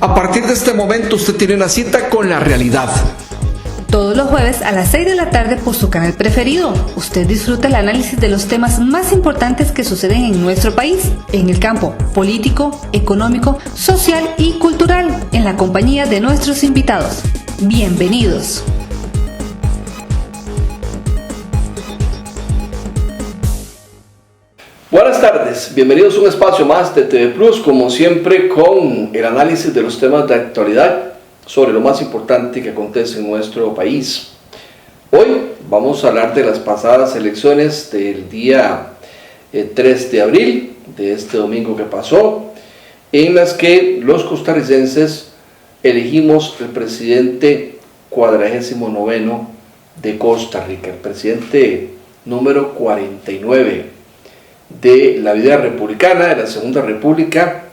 A partir de este momento usted tiene una cita con la realidad. Todos los jueves a las 6 de la tarde por su canal preferido. Usted disfruta el análisis de los temas más importantes que suceden en nuestro país, en el campo político, económico, social y cultural, en la compañía de nuestros invitados. Bienvenidos. Buenas tardes, bienvenidos a un espacio más de TV Plus, como siempre con el análisis de los temas de actualidad sobre lo más importante que acontece en nuestro país. Hoy vamos a hablar de las pasadas elecciones del día 3 de abril, de este domingo que pasó, en las que los costarricenses elegimos el presidente 49º de Costa Rica, el presidente número 49 de la vida republicana, de la Segunda República,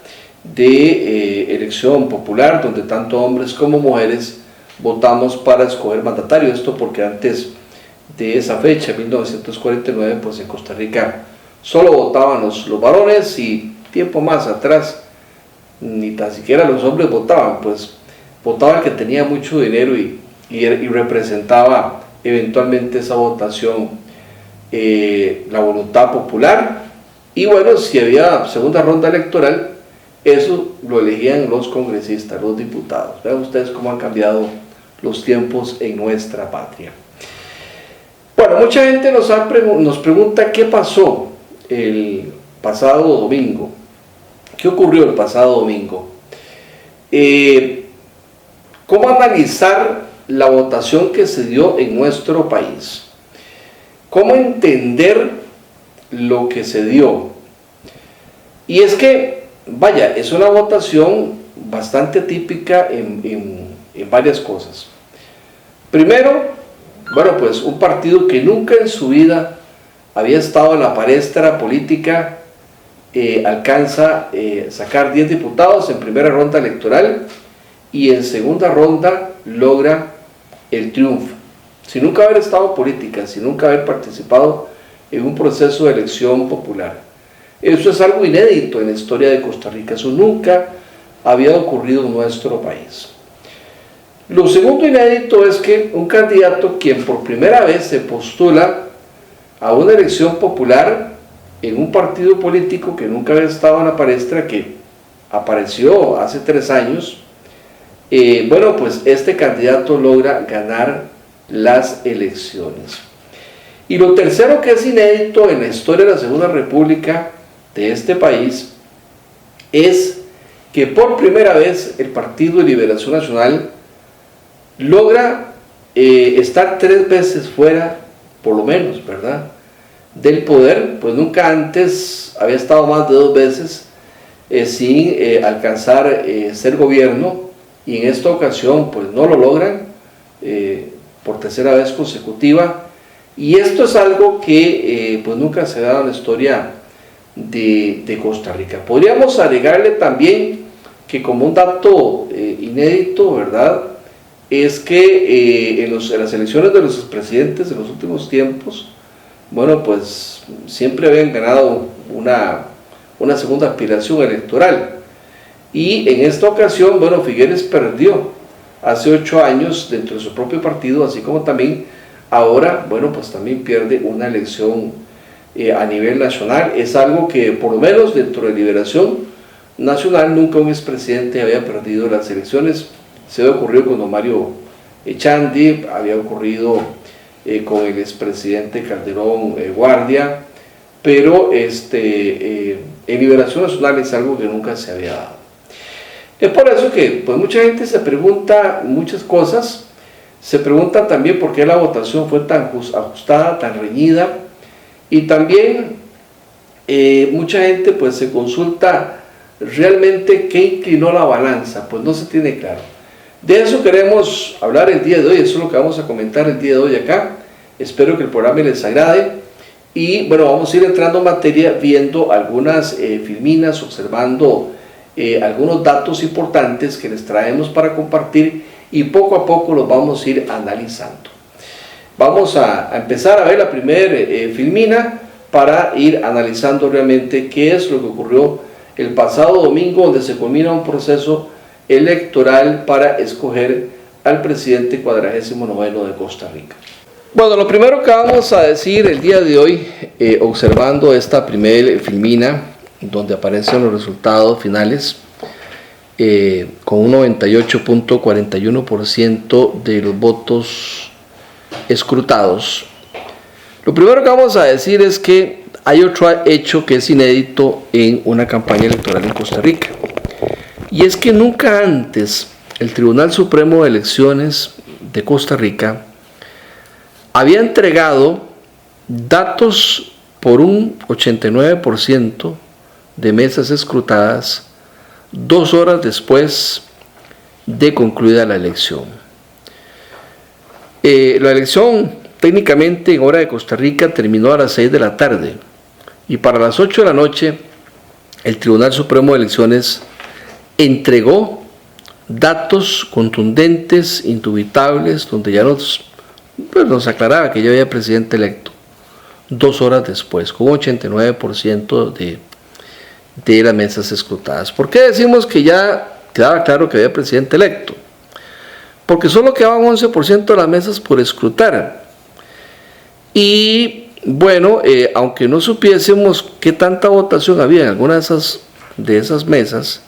de elección popular, donde tanto hombres como mujeres votamos para escoger mandatario. Esto porque antes de esa fecha, 1949, pues en Costa Rica solo votaban los varones, y tiempo más atrás ni tan siquiera los hombres votaban, pues votaba el que tenía mucho dinero y representaba eventualmente esa votación la voluntad popular. Y bueno, si había segunda ronda electoral, eso lo elegían los congresistas, los diputados. Vean ustedes cómo han cambiado los tiempos en nuestra patria. Bueno, mucha gente nos pregunta qué pasó el pasado domingo. ¿Qué ocurrió el pasado domingo? ¿Cómo analizar la votación que se dio en nuestro país? ¿Cómo entender lo que se dio? Y es que, vaya, es una votación bastante típica en varias cosas. Primero, bueno, pues un partido que nunca en su vida había estado en la palestra política alcanza sacar 10 diputados en primera ronda electoral, y en segunda ronda logra el triunfo, sin nunca haber estado en política, sin nunca haber participado en un proceso de elección popular. Eso es algo inédito en la historia de Costa Rica, eso nunca había ocurrido en nuestro país. Lo segundo inédito es que un candidato quien por primera vez se postula a una elección popular en un partido político que nunca había estado en la palestra, que apareció hace 3 años, bueno, pues este candidato logra ganar las elecciones. Y lo tercero que es inédito en la historia de la Segunda República de este país es que por primera vez el Partido de Liberación Nacional logra estar 3 veces fuera, por lo menos, ¿verdad?, del poder. Pues nunca antes había estado más de 2 veces sin alcanzar ser gobierno, y en esta ocasión pues no lo logran por tercera vez consecutiva. Y esto es algo que pues nunca se ha dado en la historia de Costa Rica. Podríamos agregarle también que, como un dato inédito, ¿verdad?, es que en las elecciones de los presidentes de los últimos tiempos, bueno, pues siempre habían ganado una segunda aspiración electoral. Y en esta ocasión, bueno, Figueres perdió hace 8 años dentro de su propio partido, así como también ahora, bueno, pues también pierde una elección a nivel nacional. Es algo que, por lo menos dentro de Liberación Nacional, nunca un expresidente había perdido las elecciones. Se había ocurrido con don Mario Echandi, había ocurrido con el expresidente Calderón Guardia, pero en Liberación Nacional es algo que nunca se había dado. Es por eso que pues mucha gente se pregunta muchas cosas. Se pregunta también por qué la votación fue tan ajustada, tan reñida, y también mucha gente pues se consulta realmente qué inclinó la balanza. Pues no se tiene claro. De eso queremos hablar el día de hoy, eso es lo que vamos a comentar el día de hoy acá. Espero que el programa les agrade, y bueno, vamos a ir entrando en materia viendo algunas filminas, observando algunos datos importantes que les traemos para compartir, y poco a poco los vamos a ir analizando. Vamos a empezar a ver la primera filmina para ir analizando realmente qué es lo que ocurrió el pasado domingo, donde se culmina un proceso electoral para escoger al presidente 49º de Costa Rica. Bueno, lo primero que vamos a decir el día de hoy, observando esta primera filmina, donde aparecen los resultados finales, con un 98.41% de los votos escrutados. Lo primero que vamos a decir es que hay otro hecho que es inédito en una campaña electoral en Costa Rica, y es que nunca antes el Tribunal Supremo de Elecciones de Costa Rica había entregado datos por un 89% de mesas escrutadas 2 horas después de concluida la elección. La elección técnicamente en hora de Costa Rica terminó a las 6 de la tarde y para las 8 de la noche el Tribunal Supremo de Elecciones entregó datos contundentes, indubitables, donde ya nos aclaraba que ya había presidente electo 2 horas después, con un 89% de las mesas escrutadas. ¿Por qué decimos que ya quedaba claro que había presidente electo? Porque solo quedaban 11% de las mesas por escrutar. Y bueno, aunque no supiésemos qué tanta votación había en alguna de esas mesas,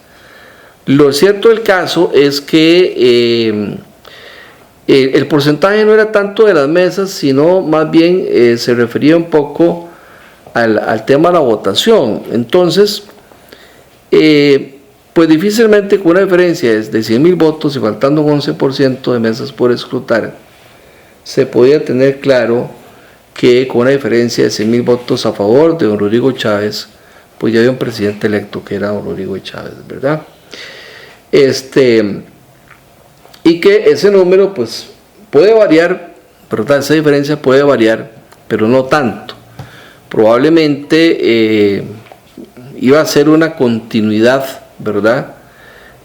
lo cierto del caso es que el porcentaje no era tanto de las mesas, sino más bien se refería un poco al tema de la votación. Entonces, pues difícilmente con una diferencia de 100.000 votos y faltando un 11% de mesas por escrutar, se podía tener claro que con una diferencia de 100.000 votos a favor de don Rodrigo Chávez, pues ya había un presidente electo que era don Rodrigo Chávez, ¿verdad? Y que ese número pues puede variar, ¿verdad? Esa diferencia puede variar, pero no tanto. Probablemente iba a ser una continuidad, ¿verdad?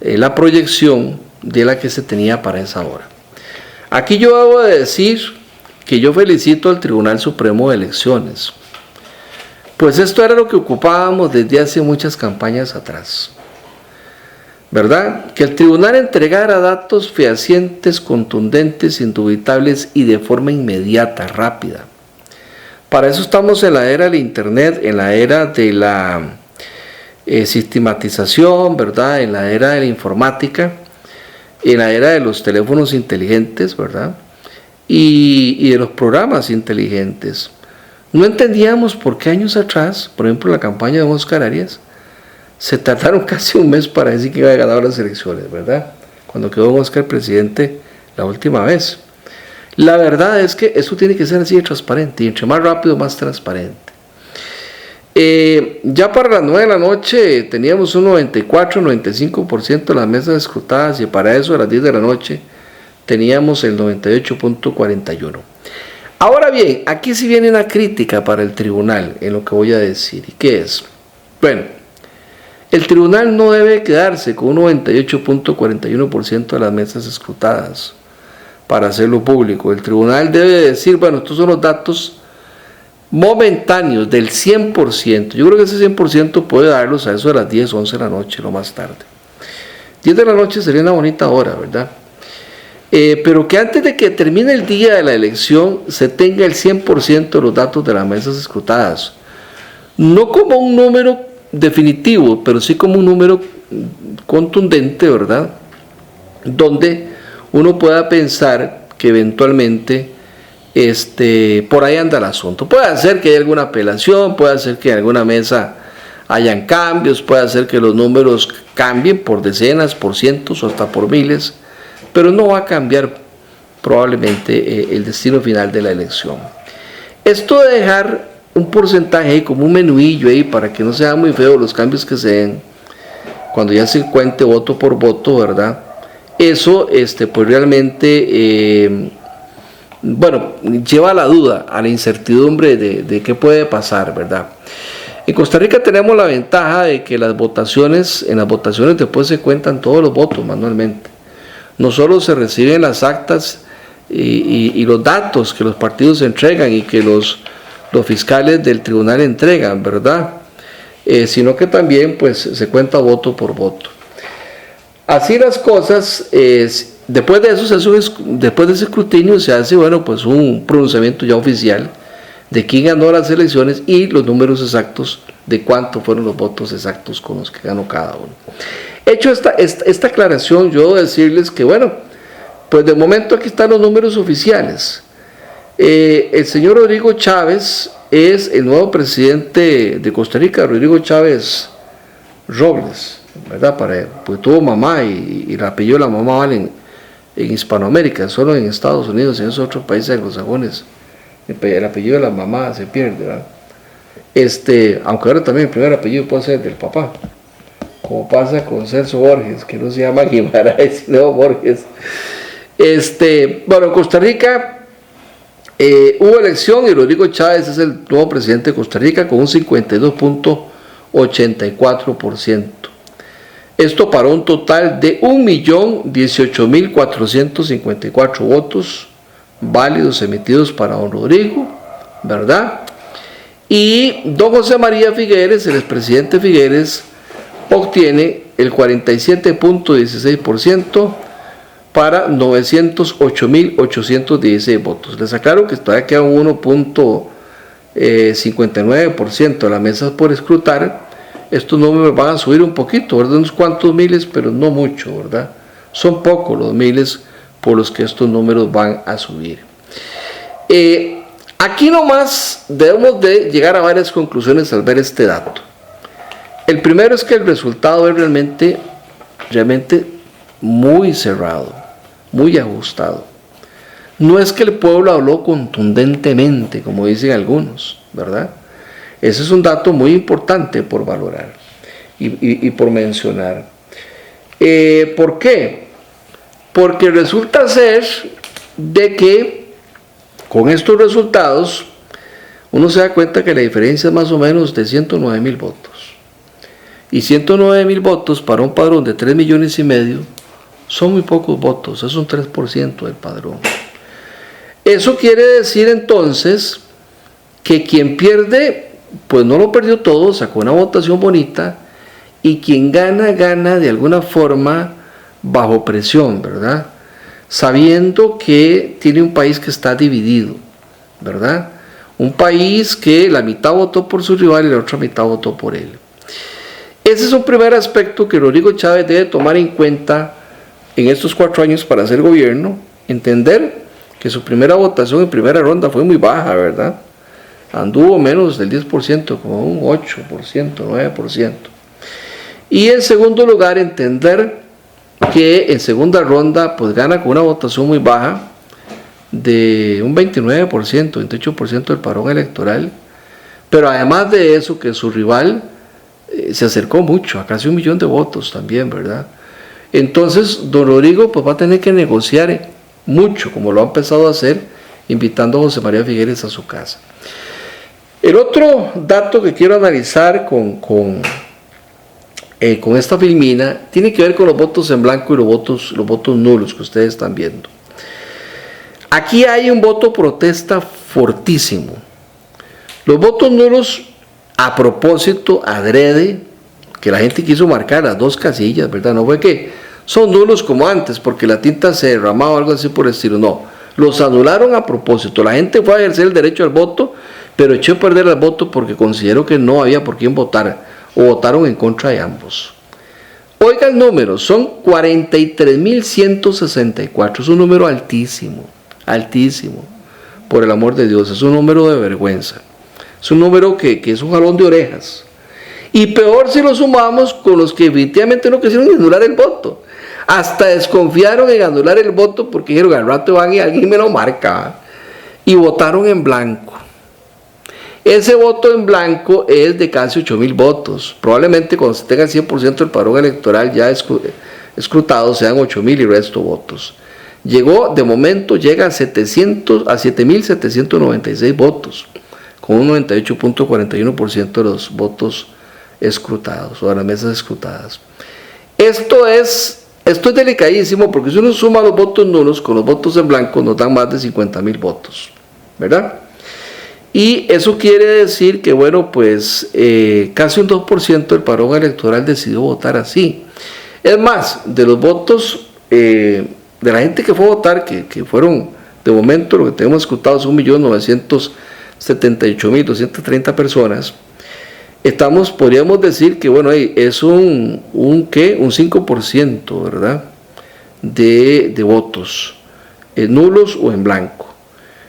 La proyección de la que se tenía para esa hora. Aquí yo debo de decir que yo felicito al Tribunal Supremo de Elecciones, pues esto era lo que ocupábamos desde hace muchas campañas atrás, ¿verdad? Que el tribunal entregara datos fehacientes, contundentes, indubitables y de forma inmediata, rápida. Para eso estamos en la era del internet, en la era de la sistematización, ¿verdad? En la era de la informática, en la era de los teléfonos inteligentes, ¿verdad? Y de los programas inteligentes. No entendíamos por qué años atrás, por ejemplo, la campaña de Oscar Arias, se tardaron casi un mes para decir que iba a ganar las elecciones, ¿verdad? Cuando quedó Oscar presidente la última vez. La verdad es que eso tiene que ser así de transparente, y entre más rápido, más transparente. Ya para las 9 de la noche teníamos un 94-95% de las mesas escrutadas, y para eso a las 10 de la noche teníamos el 98.41%. Ahora bien, aquí sí viene una crítica para el tribunal en lo que voy a decir. ¿Y qué es? Bueno, el tribunal no debe quedarse con un 98.41% de las mesas escrutadas para hacerlo público. El tribunal debe decir, bueno, estos son los datos momentáneos del 100%. Yo creo que ese 100% puede darlos a eso de las 10, 11 de la noche, lo más tarde. 10 de la noche sería una bonita hora, ¿verdad? Pero que antes de que termine el día de la elección se tenga el 100% de los datos de las mesas escrutadas. No como un número definitivo, pero sí como un número contundente, ¿verdad? Donde uno pueda pensar que eventualmente por ahí anda el asunto. Puede ser que haya alguna apelación, puede ser que en alguna mesa hayan cambios, puede ser que los números cambien por decenas, por cientos o hasta por miles, pero no va a cambiar probablemente el destino final de la elección. Esto de dejar un porcentaje ahí como un menuillo ahí para que no sea muy feo los cambios que se den cuando ya se cuente voto por voto, ¿verdad? Eso pues realmente bueno, lleva a la duda, a la incertidumbre de qué puede pasar, ¿verdad? En Costa Rica tenemos la ventaja de que en las votaciones después se cuentan todos los votos manualmente. No solo se reciben las actas y los datos que los partidos entregan y que los fiscales del tribunal entregan, ¿verdad? sino que también pues se cuenta voto por voto. Así las cosas, después de eso, después de ese escrutinio se hace, bueno, pues un pronunciamiento ya oficial de quién ganó las elecciones y los números exactos de cuántos fueron los votos exactos con los que ganó cada uno. Hecho esta aclaración, yo debo decirles que, bueno, pues de momento aquí están los números oficiales. El señor Rodrigo Chávez es el nuevo presidente de Costa Rica, Rodrigo Chávez Robles, ¿verdad? Pues tuvo mamá y el apellido de la mamá vale en Hispanoamérica, solo en Estados Unidos y en esos otros países anglosajones el apellido de la mamá se pierde, ¿verdad? Aunque ahora también el primer apellido puede ser del papá, como pasa con Celso Borges, que no se llama Guimaraes, sino Borges. Bueno, en Costa Rica hubo elección y Rodrigo Chávez es el nuevo presidente de Costa Rica con un 52.84%. Esto para un total de 1.018.454 votos válidos emitidos para don Rodrigo, ¿verdad? Y don José María Figueres, el expresidente Figueres, obtiene el 47.16% para 908.816 votos. Les aclaro que todavía queda un 1.59% de las mesas por escrutar. Estos números van a subir un poquito, ¿verdad? Unos cuantos miles, pero no mucho, ¿verdad? Son pocos los miles por los que estos números van a subir. Aquí nomás debemos de llegar a varias conclusiones al ver este dato. El primero es que el resultado es realmente muy cerrado, muy ajustado. No es que el pueblo habló contundentemente, como dicen algunos, ¿verdad? Ese es un dato muy importante por valorar y por mencionar. ¿Por qué? Porque resulta ser de que con estos resultados uno se da cuenta que la diferencia es más o menos de 109.000 votos. Y 109.000 votos para un padrón de 3,5 millones son muy pocos votos, es un 3% del padrón. Eso quiere decir entonces que quien pierde, pues no lo perdió todo, sacó una votación bonita, y quien gana, gana de alguna forma bajo presión, ¿verdad? Sabiendo que tiene un país que está dividido, ¿verdad? Un país que la mitad votó por su rival y la otra mitad votó por él. Ese es un primer aspecto que Rodrigo Chávez debe tomar en cuenta en estos 4 años para hacer gobierno, entender que su primera votación en primera ronda fue muy baja, ¿verdad? Anduvo menos del 10%, como un 8%, 9%. Y en segundo lugar, entender que en segunda ronda pues gana con una votación muy baja de un 29%, 28% del padrón electoral, pero además de eso que su rival se acercó mucho, a casi 1 millón de votos también, ¿verdad? Entonces don Rodrigo pues va a tener que negociar mucho, como lo ha empezado a hacer, invitando a José María Figueres a su casa. El otro dato que quiero analizar con esta filmina tiene que ver con los votos en blanco y los votos nulos que ustedes están viendo. Aquí hay un voto protesta fortísimo. Los votos nulos, a propósito, adrede, que la gente quiso marcar las 2 casillas, ¿verdad? No fue que son nulos como antes, porque la tinta se derramaba o algo así por el estilo, no. Los anularon a propósito. La gente fue a ejercer el derecho al voto, pero echó a perder el voto porque consideró que no había por quién votar, o votaron en contra de ambos. Oiga el número, son 43.164, es un número altísimo, altísimo, por el amor de Dios, es un número de vergüenza, es un número que es un jalón de orejas, y peor si lo sumamos con los que definitivamente no quisieron anular el voto, hasta desconfiaron en anular el voto porque dijeron al rato van y alguien me lo marca, y votaron en blanco. Ese voto en blanco es de casi 8,000 votos. Probablemente cuando se tenga el 100% del padrón electoral ya escrutado sean 8,000 y resto votos. De momento llega a 7,796 votos, con un 98.41% de los votos escrutados o de las mesas escrutadas. Esto es delicadísimo porque si uno suma los votos nulos con los votos en blanco nos dan más de 50,000 votos, ¿verdad? Y eso quiere decir que, bueno, pues casi un 2% del padrón electoral decidió votar así. Es más, de los votos de la gente que fue a votar, que fueron, de momento, lo que tenemos escrutados, 1.978.230 personas, podríamos decir que, bueno, es un 5%, ¿verdad?, de votos, nulos o en blanco.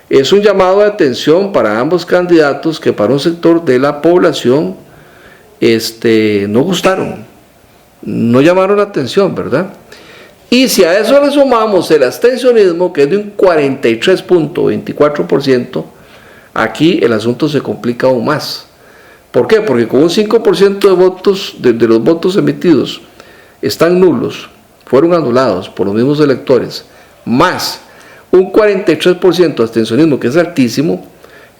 Es un llamado de atención para ambos candidatos que para un sector de la población no gustaron, no llamaron la atención, ¿verdad? Y si a eso le sumamos el abstencionismo, que es de un 43.24%, aquí el asunto se complica aún más. ¿Por qué? Porque con un 5% de votos, de los votos emitidos, están nulos, fueron anulados por los mismos electores, más un 43% de abstencionismo, que es altísimo.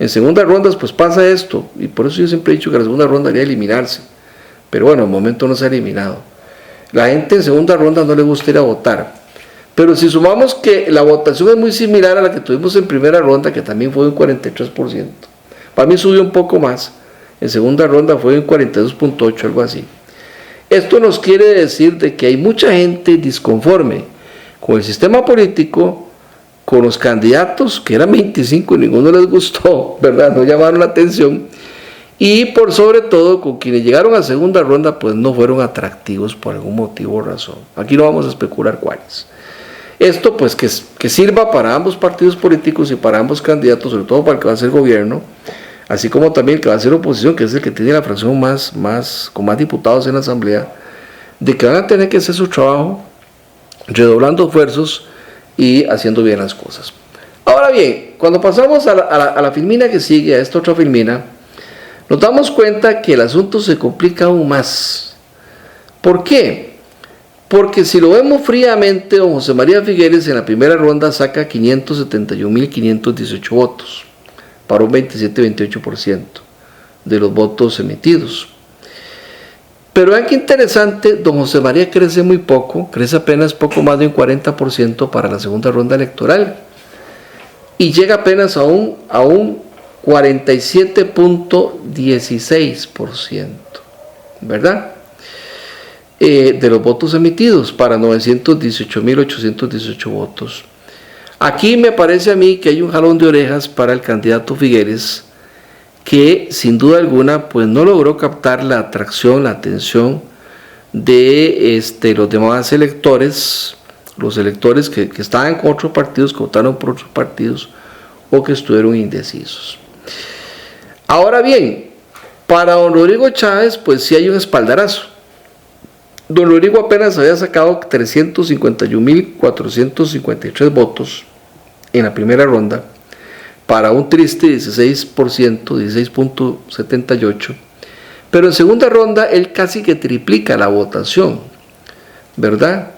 En segundas rondas pues pasa esto, y por eso yo siempre he dicho que la segunda ronda debería eliminarse, pero bueno, al momento no se ha eliminado. La gente en segunda ronda no le gusta ir a votar, pero si sumamos que la votación es muy similar a la que tuvimos en primera ronda, que también fue un 43%, para mí subió un poco más, en segunda ronda fue un 42.8%, algo así. Esto nos quiere decir de que hay mucha gente disconforme con el sistema político, con los candidatos, que eran 25 y ninguno les gustó, ¿verdad? No llamaron la atención, y por sobre todo con quienes llegaron a segunda ronda, pues no fueron atractivos por algún motivo o razón. Aquí no vamos a especular cuáles. Esto pues que sirva para ambos partidos políticos y para ambos candidatos, sobre todo para el que va a ser gobierno, así como también el que va a ser oposición, que es el que tiene la fracción con más diputados en la asamblea, de que van a tener que hacer su trabajo, redoblando esfuerzos y haciendo bien las cosas. Ahora bien, cuando pasamos a la filmina que sigue, a esta otra filmina, nos damos cuenta que el asunto se complica aún más. ¿Por qué? Porque si lo vemos fríamente, don José María Figueres en la primera ronda saca 571.518 votos, para un 27-28% de los votos emitidos. Pero vean qué interesante, don José María crece muy poco, crece apenas poco más de un 40% para la segunda ronda electoral, y llega apenas a un 47.16%, ¿verdad?, de los votos emitidos para 918.818 votos. Aquí me parece a mí que hay un jalón de orejas para el candidato Figueres, que sin duda alguna pues no logró captar la atracción, la atención de los demás electores, los electores que estaban con otros partidos, que votaron por otros partidos o que estuvieron indecisos. Ahora bien, para don Rodrigo Chávez pues sí hay un espaldarazo. Don Rodrigo apenas había sacado 351.453 votos en la primera ronda, para un triste 16%, 16.78%, pero en segunda ronda él casi que triplica la votación, ¿verdad?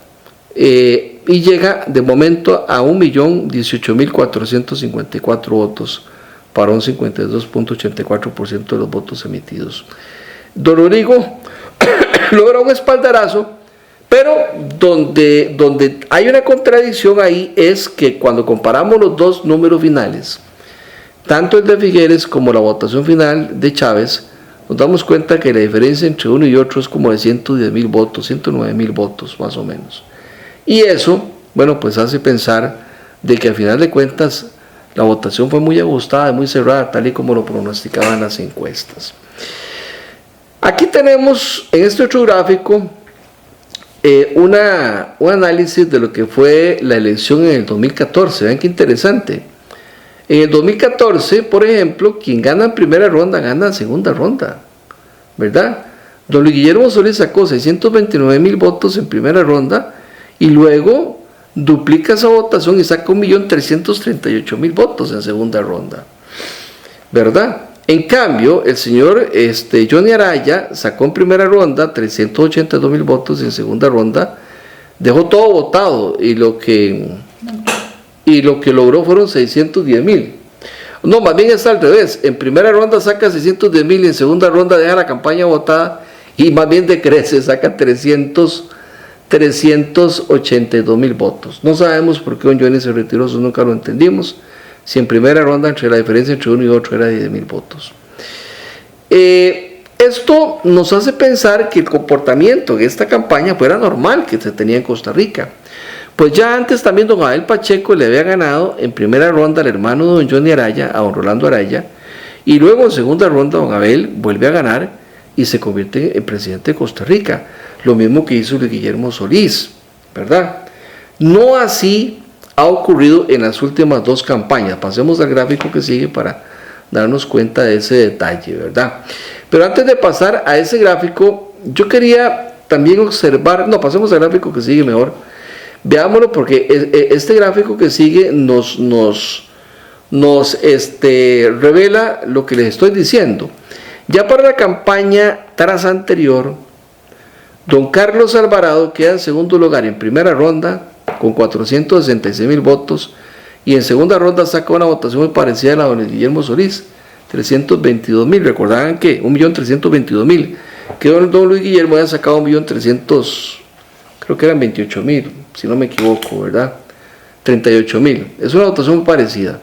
Y llega de momento a 1.018.454 votos, para un 52.84% de los votos emitidos. Don Rodrigo logra un espaldarazo, pero donde hay una contradicción ahí es que cuando comparamos los dos números finales, tanto el de Figueres como la votación final de Chávez, nos damos cuenta que la diferencia entre uno y otro es como de 110.000 votos, 109.000 votos más o menos. Y eso, bueno, pues hace pensar de que al final de cuentas la votación fue muy ajustada y muy cerrada, tal y como lo pronosticaban las encuestas. Aquí tenemos en este otro gráfico un análisis de lo que fue la elección en el 2014. Vean qué interesante. En el 2014, por ejemplo, quien gana en primera ronda, gana en segunda ronda, ¿verdad? Don Luis Guillermo Solís sacó 629.000 votos en primera ronda y luego duplica esa votación y saca 1.338.000 votos en segunda ronda, ¿verdad? En cambio, el señor Johnny Araya sacó en primera ronda 382.000 votos y en segunda ronda dejó todo votado y lo que logró fueron 610.000. No, más bien está al revés. En primera ronda saca 610.000 y en segunda ronda deja la campaña votada y más bien decrece, saca 382.000 votos. No sabemos por qué don Johnny se retiró, eso nunca lo entendimos, si en primera ronda la diferencia entre uno y otro era de 10,000 votos. Esto nos hace pensar que el comportamiento de esta campaña fuera normal que se tenía en Costa Rica. Pues ya antes también don Abel Pacheco le había ganado en primera ronda al hermano de don Johnny Araya, a don Rolando Araya, y luego en segunda ronda don Abel vuelve a ganar y se convierte en presidente de Costa Rica, lo mismo que hizo Luis Guillermo Solís, ¿verdad? No así ha ocurrido en las últimas dos campañas. Pasemos al gráfico que sigue para darnos cuenta de ese detalle, ¿verdad? Pero antes de pasar a ese gráfico, yo quería también observar, no, pasemos al gráfico que sigue mejor, veámoslo porque este gráfico que sigue nos revela lo que les estoy diciendo. Ya para la campaña tras anterior, don Carlos Alvarado queda en segundo lugar en primera ronda con 466,000 votos y en segunda ronda saca una votación muy parecida a la de don Guillermo Solís, 322,000. Recordaban que 1.322.000, que don Luis Guillermo había sacado 1.300.000, creo que eran 28,000, si no me equivoco, ¿verdad? 38,000. Es una votación muy parecida.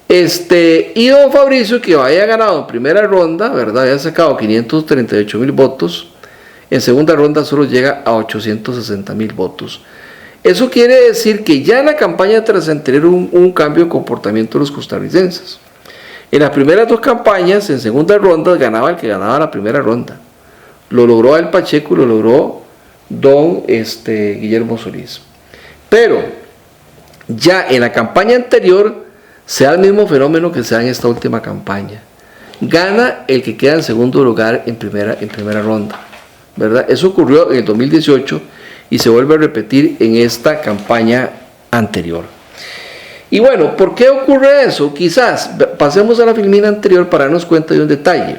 Y don Fabricio, que había ganado en primera ronda, ¿verdad? Había sacado 538,000 votos. En segunda ronda solo llega a 860,000 votos. Eso quiere decir que ya en la campaña tras anterior un cambio de comportamiento de los costarricenses. En las primeras dos campañas, en segunda ronda, ganaba el que ganaba la primera ronda. Lo logró el Pacheco y lo logró don Guillermo Solís. Pero ya en la campaña anterior se da el mismo fenómeno que se da en esta última campaña. Gana el que queda en segundo lugar en primera ronda, ¿verdad? Eso ocurrió en el 2018 y se vuelve a repetir en esta campaña anterior. Y bueno, ¿por qué ocurre eso? Quizás pasemos a la filmina anterior para darnos cuenta de un detalle.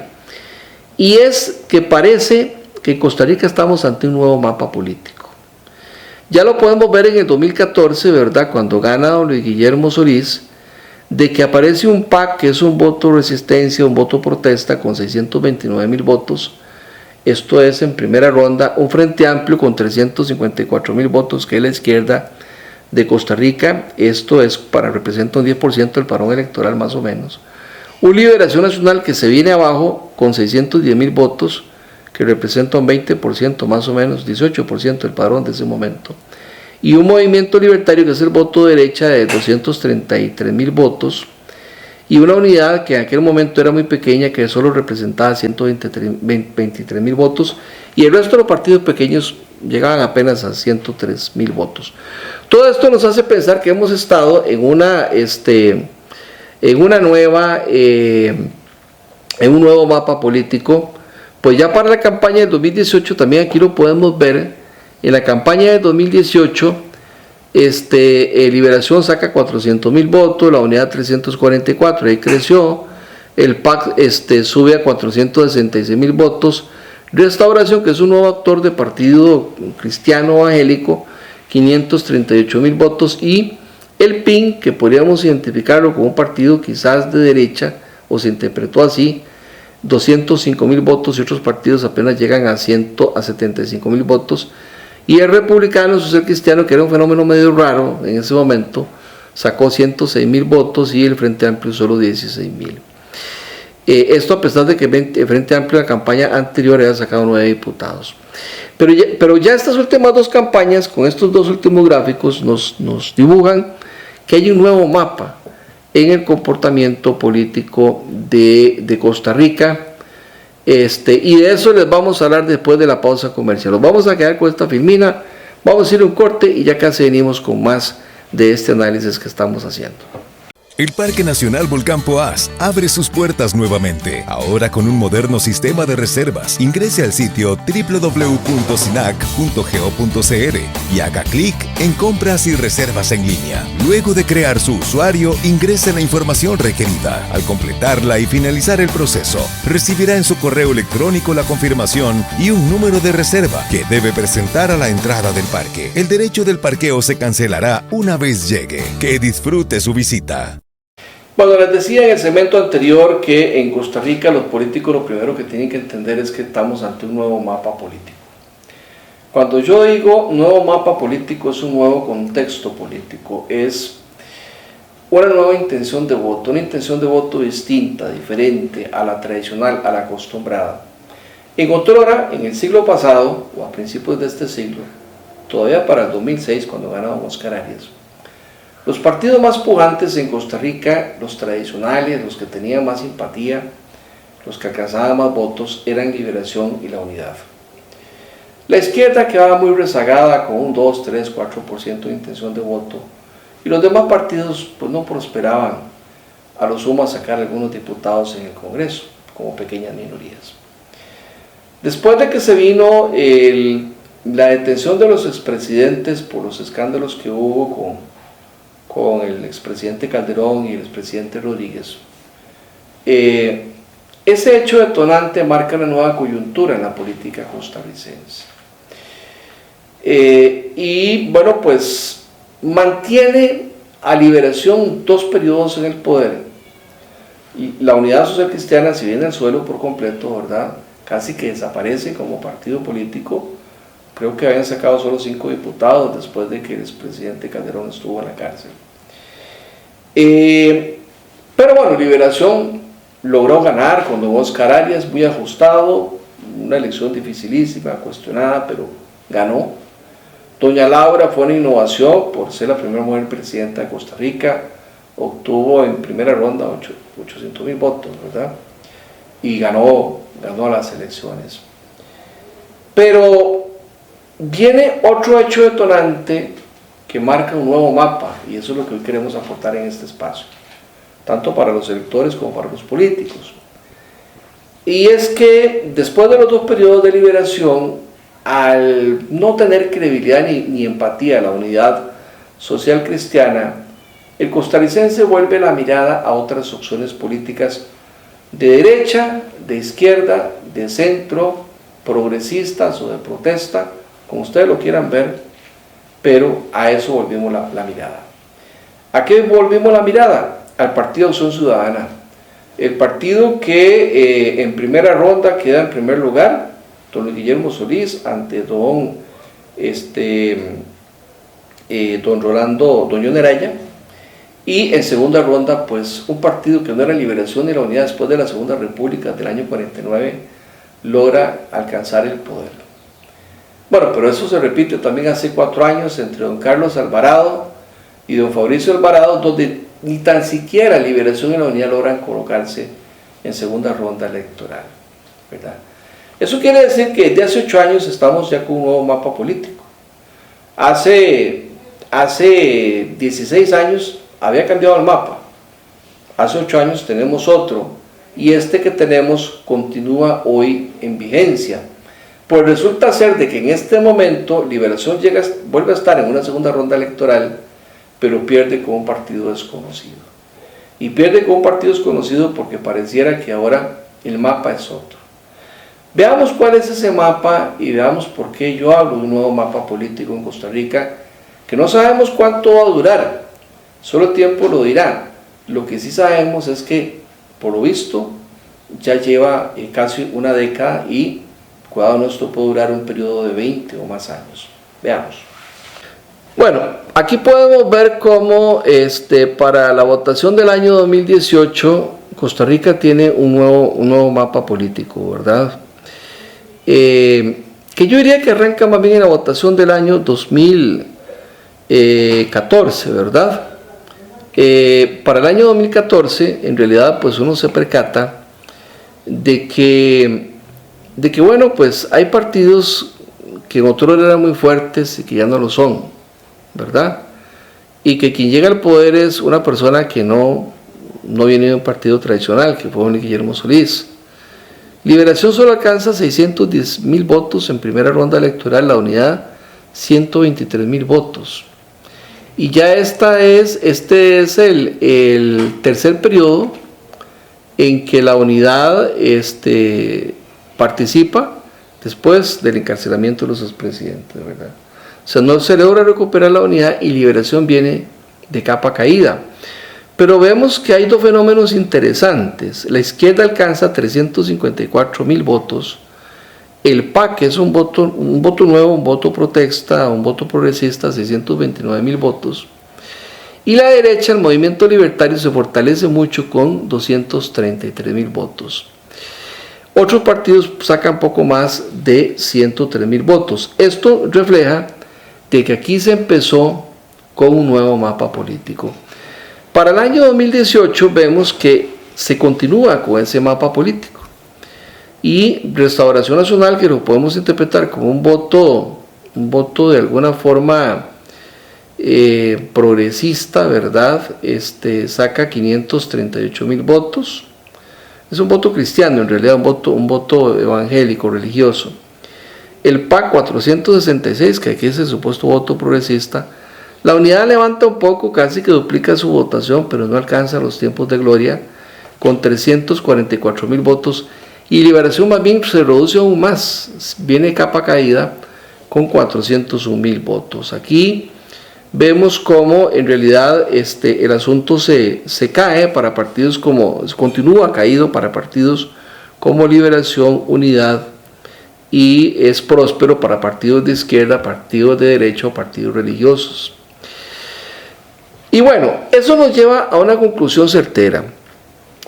Y es que parece que en Costa Rica estamos ante un nuevo mapa político. Ya lo podemos ver en el 2014, ¿verdad? Cuando gana don Luis Guillermo Solís, de que aparece un PAC, que es un voto resistencia, un voto protesta, con 629,000 votos. Esto es en primera ronda, un Frente Amplio con 354,000 votos, que es la izquierda de Costa Rica. Esto es representa un 10% del padrón electoral más o menos. Un Liberación Nacional que se viene abajo con 610,000 votos, que representa un 20% más o menos, 18% del padrón de ese momento. Y un Movimiento Libertario que es el voto de derecha de 233,000 votos. Y una unidad que en aquel momento era muy pequeña, que solo representaba 123,000 votos, y el resto de los partidos pequeños llegaban apenas a 103,000 votos. Todo esto nos hace pensar que hemos estado en un nuevo mapa político. Pues ya para la campaña del 2018, también aquí lo podemos ver. En la campaña del 2018, Liberación saca 400,000 votos, la unidad 344, ahí creció. El PAC sube a 466,000 votos. Restauración, que es un nuevo actor de partido cristiano evangélico, 538,000 votos. Y el PIN, que podríamos identificarlo como un partido quizás de derecha, o se interpretó así, 205,000 votos, y otros partidos apenas llegan a 75,000 votos. Y el Republicano Social Cristiano, que era un fenómeno medio raro en ese momento, sacó 106,000 votos y el Frente Amplio solo 16,000. Esto a pesar de que el Frente Amplio en la campaña anterior había sacado 9 diputados. Pero ya estas últimas dos campañas, con estos dos últimos gráficos, nos dibujan que hay un nuevo mapa en el comportamiento político de Costa Rica. Y de eso les vamos a hablar después de la pausa comercial. Nos vamos a quedar con esta filmina, vamos a ir a un corte y ya casi venimos con más de este análisis que estamos haciendo. El Parque Nacional Volcán Poás abre sus puertas nuevamente, ahora con un moderno sistema de reservas. Ingrese al sitio www.sinac.go.cr y haga clic en Compras y Reservas en línea. Luego de crear su usuario, ingrese la información requerida. Al completarla y finalizar el proceso, recibirá en su correo electrónico la confirmación y un número de reserva que debe presentar a la entrada del parque. El derecho del parqueo se cancelará una vez llegue. Que disfrute su visita. Bueno, les decía en el segmento anterior que en Costa Rica los políticos lo primero que tienen que entender es que estamos ante un nuevo mapa político. Cuando yo digo nuevo mapa político, es un nuevo contexto político, es una nueva intención de voto, una intención de voto distinta, diferente a la tradicional, a la acostumbrada. En otrora, en el siglo pasado, o a principios de este siglo, todavía para el 2006, cuando ganaba Oscar Arias, los partidos más pujantes en Costa Rica, los tradicionales, los que tenían más simpatía, los que alcanzaban más votos, eran Liberación y La Unidad. La izquierda quedaba muy rezagada con un 2, 3, 4% de intención de voto, y los demás partidos pues, no prosperaban, a lo sumo a sacar algunos diputados en el Congreso, como pequeñas minorías. Después de que se vino la detención de los expresidentes por los escándalos que hubo con el expresidente Calderón y el expresidente Rodríguez, ese hecho detonante marca una nueva coyuntura en la política costarricense. Y bueno, pues mantiene a Liberación 2 periodos en el poder. Y la Unidad Social Cristiana, si viene al suelo por completo, ¿verdad?, casi que desaparece como partido político. Creo que habían sacado solo 5 diputados después de que el expresidente Calderón estuvo en la cárcel. Pero bueno, Liberación logró ganar con don Oscar Arias, muy ajustado, una elección dificilísima, cuestionada, pero ganó. Doña Laura fue una innovación por ser la primera mujer presidenta de Costa Rica, obtuvo en primera ronda 800,000 votos, ¿verdad? Y ganó las elecciones. Pero viene otro hecho detonante que marca un nuevo mapa, y eso es lo que hoy queremos aportar en este espacio, tanto para los electores como para los políticos. Y es que después de los 2 periodos de Liberación, al no tener credibilidad ni empatía a la Unidad Social Cristiana, el costarricense vuelve la mirada a otras opciones políticas de derecha, de izquierda, de centro, progresistas o de protesta, como ustedes lo quieran ver, pero a eso volvimos la mirada. ¿A qué volvimos la mirada? Al Partido Acción Ciudadana, el partido que en primera ronda queda en primer lugar, don Luis Guillermo Solís ante don Rolando Doñón Araya, y en segunda ronda pues un partido que no era Liberación ni La Unidad después de la Segunda República del año 49 logra alcanzar el poder. Bueno, pero eso se repite también hace 4 años entre don Carlos Alvarado y don Fabricio Alvarado, donde ni tan siquiera Liberación y La Unidad logran colocarse en segunda ronda electoral, ¿verdad? Eso quiere decir que desde hace 8 años estamos ya con un nuevo mapa político. Hace 16 años había cambiado el mapa, hace 8 años tenemos otro, y este que tenemos continúa hoy en vigencia. Pues resulta ser de que en este momento Liberación vuelve a estar en una segunda ronda electoral, pero pierde con un partido desconocido. Y pierde con un partido desconocido porque pareciera que ahora el mapa es otro. Veamos cuál es ese mapa y veamos por qué yo hablo de un nuevo mapa político en Costa Rica, que no sabemos cuánto va a durar, solo el tiempo lo dirá. Lo que sí sabemos es que, por lo visto, ya lleva casi una década y, cuidado, esto puede durar un periodo de 20 o más años. Veamos. Bueno, aquí podemos ver cómo para la votación del año 2018, Costa Rica tiene un nuevo mapa político, ¿verdad? Que yo diría que arranca más bien en la votación del año 2014, ¿verdad? Para el año 2014, en realidad, pues uno se percata de que bueno, pues hay partidos que en otros eran muy fuertes y que ya no lo son, ¿verdad? Y que quien llega al poder es una persona que no viene de un partido tradicional, que fue don Guillermo Solís. Liberación solo alcanza 610,000 votos en primera ronda electoral, La Unidad 123,000 votos. Y ya este es el tercer periodo en que La Unidad participa después del encarcelamiento de los expresidentes, ¿verdad? O sea, no se logra recuperar La Unidad y Liberación viene de capa caída. Pero vemos que hay 2 fenómenos interesantes. La izquierda alcanza 354,000 votos. El PAC, que es un voto nuevo, un voto protesta, un voto progresista, 629,000 votos. Y la derecha, el movimiento libertario, se fortalece mucho con 233.000 votos. Otros partidos sacan poco más de 103.000 votos. Esto refleja de que aquí se empezó con un nuevo mapa político. Para el año 2018 vemos que se continúa con ese mapa político. Y Restauración Nacional, que lo podemos interpretar como un voto de alguna forma progresista, ¿verdad? Saca 538.000 votos. Es un voto cristiano, en realidad un voto evangélico, religioso. El PAC 466, que aquí es el supuesto voto progresista. La Unidad levanta un poco, casi que duplica su votación, pero no alcanza los tiempos de gloria, con 344.000 votos. Y Liberación más bien se reduce aún más, viene capa caída con 401.000 votos. Aquí vemos cómo en realidad el asunto se cae para partidos continúa caído para partidos como Liberación, Unidad, y es próspero para partidos de izquierda, partidos de derecha o partidos religiosos. Y bueno, eso nos lleva a una conclusión certera.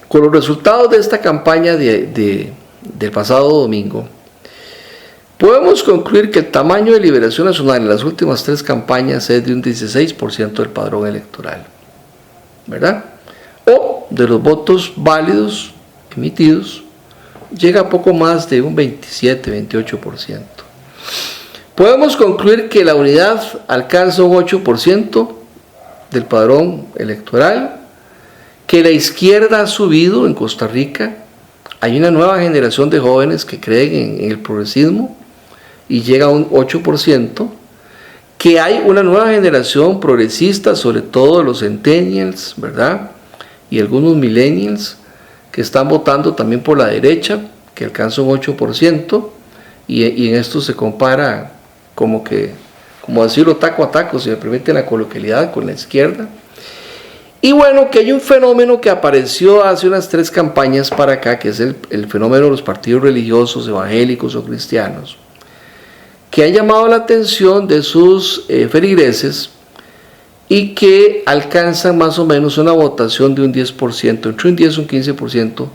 Con los resultados de esta campaña del pasado domingo, podemos concluir que el tamaño de Liberación Nacional en las últimas 3 campañas es de un 16% del padrón electoral, ¿verdad? O de los votos válidos emitidos, llega a poco más de un 27-28%. Podemos concluir que la Unidad alcanza un 8% del padrón electoral, que la izquierda ha subido en Costa Rica. Hay una nueva generación de jóvenes que creen en el progresismo y llega a un 8%, que hay una nueva generación progresista, sobre todo los centennials, ¿verdad? Y algunos millennials que están votando también por la derecha, que alcanza un 8%, y en esto se compara como decirlo taco a taco, si me permite la coloquialidad, con la izquierda. Y bueno, que hay un fenómeno que apareció hace unas 3 campañas para acá, que es el fenómeno de los partidos religiosos, evangélicos o cristianos, que han llamado la atención de sus feligreses y que alcanzan más o menos una votación de un 10%, entre un 10 y un 15%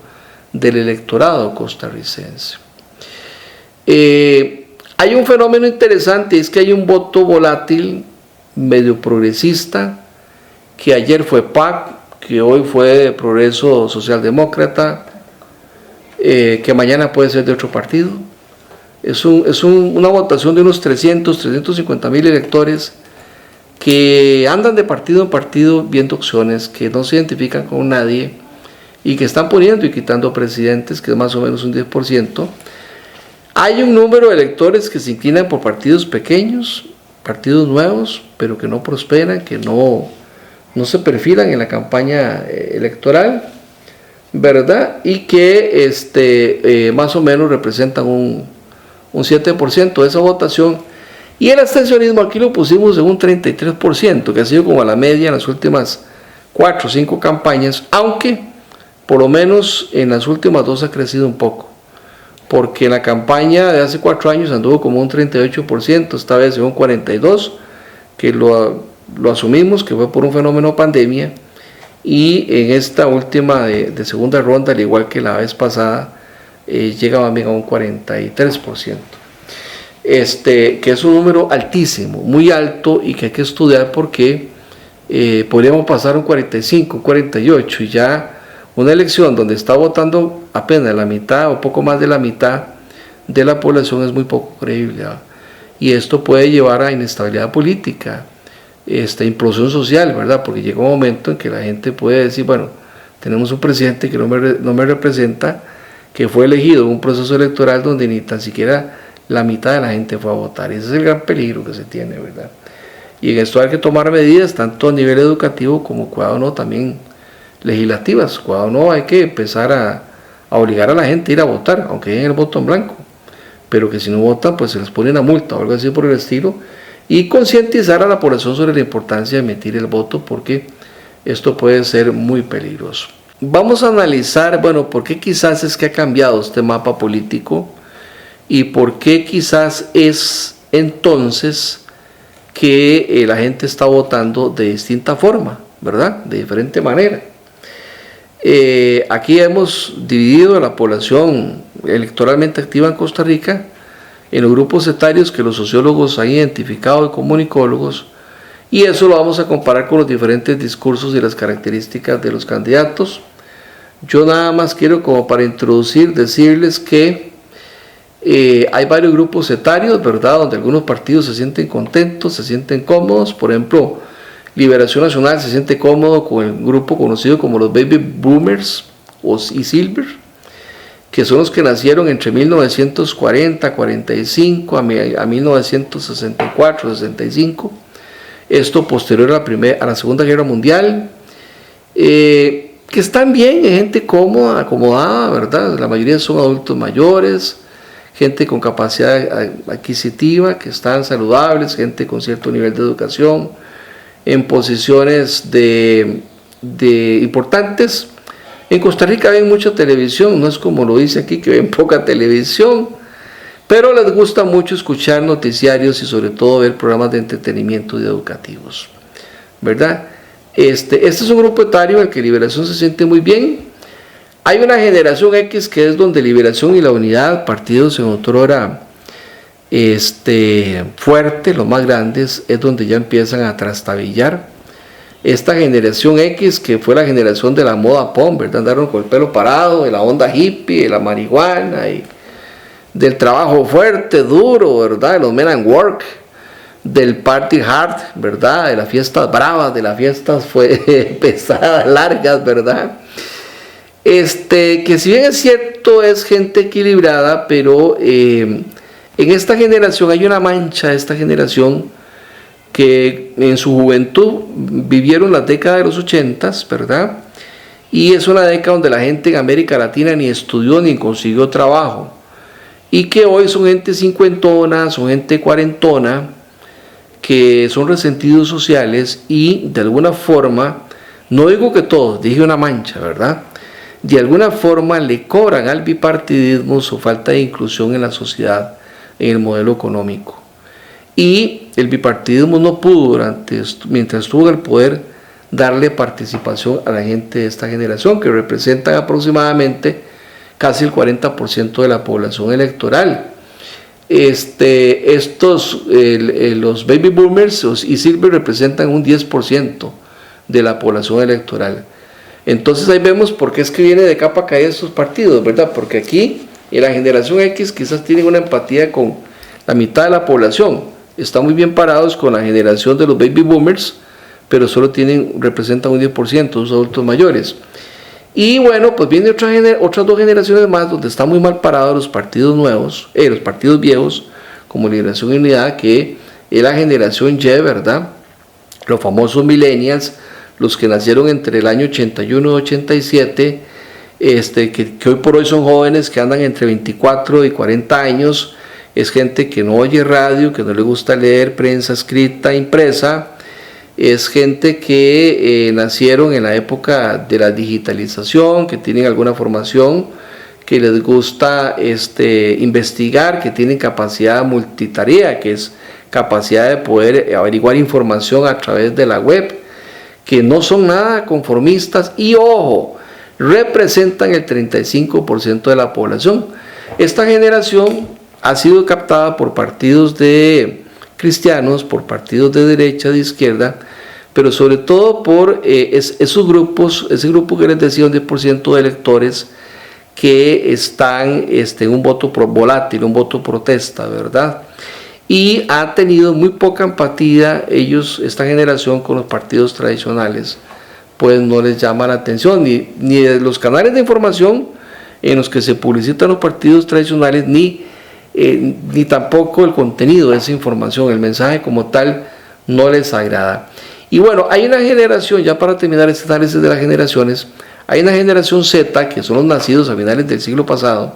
del electorado costarricense. Hay un fenómeno interesante, es que hay un voto volátil medio progresista, que ayer fue PAC, que hoy fue Progreso Socialdemócrata, que mañana puede ser de otro partido. Es una votación de unos 350.000 electores que andan de partido en partido viendo opciones, que no se identifican con nadie y que están poniendo y quitando presidentes, que es más o menos un 10%. Hay un número de electores que se inclinan por partidos pequeños, partidos nuevos, pero que no prosperan, que no se perfilan en la campaña electoral, ¿verdad? Y que más o menos representan un 7% de esa votación. Y el abstencionismo aquí lo pusimos en un 33%, que ha sido como a la media en las últimas 4 o 5 campañas, aunque por lo menos en las últimas 2 ha crecido un poco, porque en la campaña de hace 4 años anduvo como un 38%, esta vez en un 42%, que lo asumimos que fue por un fenómeno pandemia, y en esta última de segunda ronda, al igual que la vez pasada, llega también a un 43%, que es un número altísimo, muy alto, y que hay que estudiar porque podríamos pasar un 45, un 48, y ya una elección donde está votando apenas la mitad o poco más de la mitad de la población es muy poco creíble, ¿verdad? Y esto puede llevar a inestabilidad política, implosión social, ¿verdad? Porque llega un momento en que la gente puede decir, bueno, tenemos un presidente que no me representa, que fue elegido en un proceso electoral donde ni tan siquiera la mitad de la gente fue a votar. Y ese es el gran peligro que se tiene, ¿verdad? Y en esto hay que tomar medidas, tanto a nivel educativo como, cuidado no, también legislativas. Cuidado no, hay que empezar a obligar a la gente a ir a votar, aunque den el voto en blanco, pero que si no votan, pues se les pone una multa o algo así por el estilo, y concientizar a la población sobre la importancia de emitir el voto, porque esto puede ser muy peligroso. Vamos a analizar, bueno, por qué quizás es que ha cambiado este mapa político y por qué quizás es entonces que la gente está votando de distinta forma, ¿verdad? De diferente manera. Aquí hemos dividido a la población electoralmente activa en Costa Rica en los grupos etarios que los sociólogos han identificado y comunicólogos, y eso lo vamos a comparar con los diferentes discursos y las características de los candidatos. Yo nada más quiero, como para introducir, decirles que hay varios grupos etarios, ¿verdad?, donde algunos partidos se sienten contentos, se sienten cómodos. Por ejemplo, Liberación Nacional se siente cómodo con el grupo conocido como los Baby Boomers y Silver, que son los que nacieron entre 1940-45 a 1964-65, esto posterior a la Segunda Guerra Mundial, que están bien, gente cómoda, acomodada, ¿verdad? La mayoría son adultos mayores, gente con capacidad adquisitiva, que están saludables, gente con cierto nivel de educación, en posiciones importantes. En Costa Rica ven mucha televisión, no es como lo dice aquí, que ven poca televisión, pero les gusta mucho escuchar noticiarios y sobre todo ver programas de entretenimiento y educativos, ¿verdad? Este es un grupo etario al que Liberación se siente muy bien. Hay una generación X que es donde Liberación y la Unidad, partidos en otrora fuerte, los más grandes, es donde ya empiezan a trastabillar. Esta generación X, que fue la generación de la moda punk, ¿verdad? Andaron con el pelo parado, de la onda hippie, de la marihuana, y del trabajo fuerte, duro, ¿verdad? De los men and work, del party hard, ¿verdad? De las fiestas bravas, de las fiestas pesadas, largas, ¿verdad? Que si bien es cierto, es gente equilibrada, pero en esta generación hay una mancha de esta generación que en su juventud vivieron la década de los 80s, ¿verdad? Y es una década donde la gente en América Latina ni estudió ni consiguió trabajo, y que hoy son gente cincuentona, son gente cuarentona, que son resentidos sociales y de alguna forma, no digo que todos, dije una mancha, ¿verdad?, de alguna forma le cobran al bipartidismo su falta de inclusión en la sociedad, en el modelo económico. Y el bipartidismo no pudo, mientras estuvo en el poder, darle participación a la gente de esta generación, que representan aproximadamente casi el 40% de la población electoral. Los baby boomers y Silver representan un 10% de la población electoral. Entonces ahí vemos por qué es que viene de capa caída estos partidos, ¿verdad? Porque aquí en la generación X quizás tienen una empatía con la mitad de la población, están muy bien parados con la generación de los baby boomers, pero solo representan un 10% de los adultos mayores. Y bueno, pues viene otras dos generaciones más donde están muy mal parados los partidos nuevos, los partidos viejos, como Liberación y Unidad, que es la generación Y, ¿verdad? Los famosos millennials, los que nacieron entre el año 81 y 87, que hoy por hoy son jóvenes que andan entre 24 y 40 años, es gente que no oye radio, que no le gusta leer prensa escrita, impresa, es gente que nacieron en la época de la digitalización, que tienen alguna formación, que les gusta investigar, que tienen capacidad multitarea, que es capacidad de poder averiguar información a través de la web, que no son nada conformistas y, ojo, representan el 35% de la población. Esta generación ha sido captada por partidos de cristianos, por partidos de derecha, de izquierda, pero sobre todo por esos grupos, ese grupo que les decía, un 10% de electores que están en un voto volátil, un voto protesta, ¿verdad? Y ha tenido muy poca empatía esta generación, con los partidos tradicionales, pues no les llama la atención, ni de los canales de información en los que se publicitan los partidos tradicionales, ni tampoco el contenido de esa información, el mensaje como tal no les agrada. Y bueno, hay una generación, ya para terminar este análisis de las generaciones, hay una generación Z, que son los nacidos a finales del siglo pasado,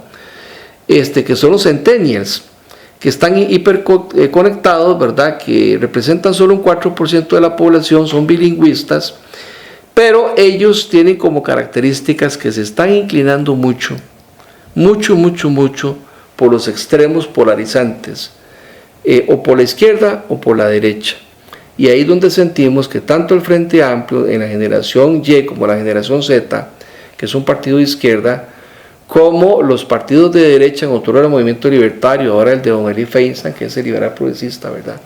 que son los centennials, que están hiperconectados, ¿verdad?, que representan solo un 4% de la población, son bilingüistas, pero ellos tienen como características que se están inclinando mucho por los extremos polarizantes, o por la izquierda o por la derecha. y ahí es donde sentimos que tanto el Frente Amplio en la generación Y como la generación Z, que es un partido de izquierda, como los partidos de derecha, en otro el Movimiento Libertario, ahora el de don Eli Feinstein, que es el liberal progresista, ¿verdad?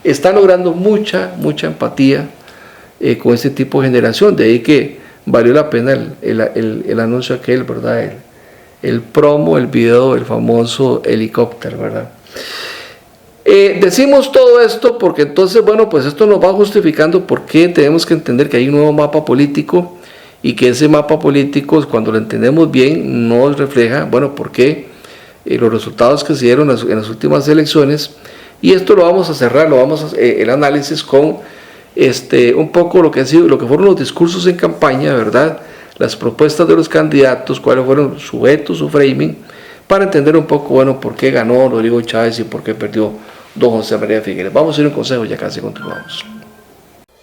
Están logrando mucha empatía con este tipo de generación, de ahí que valió la pena el anuncio aquel, ¿verdad? El promo, el video, el famoso helicóptero, ¿verdad? Decimos todo esto porque entonces, bueno, pues esto nos va justificando por qué tenemos que entender que hay un nuevo mapa político y que ese mapa político, cuando lo entendemos bien, nos refleja, bueno, por qué los resultados que se dieron en las últimas elecciones. Y esto lo vamos a cerrar, el análisis con un poco lo que fueron los discursos en campaña, ¿verdad? Las propuestas de los candidatos, cuáles fueron su veto, su framing, para entender un poco, bueno, por qué ganó Rodrigo Chávez y por qué perdió don José María Figueres. Vamos a ir a un consejo, ya casi continuamos.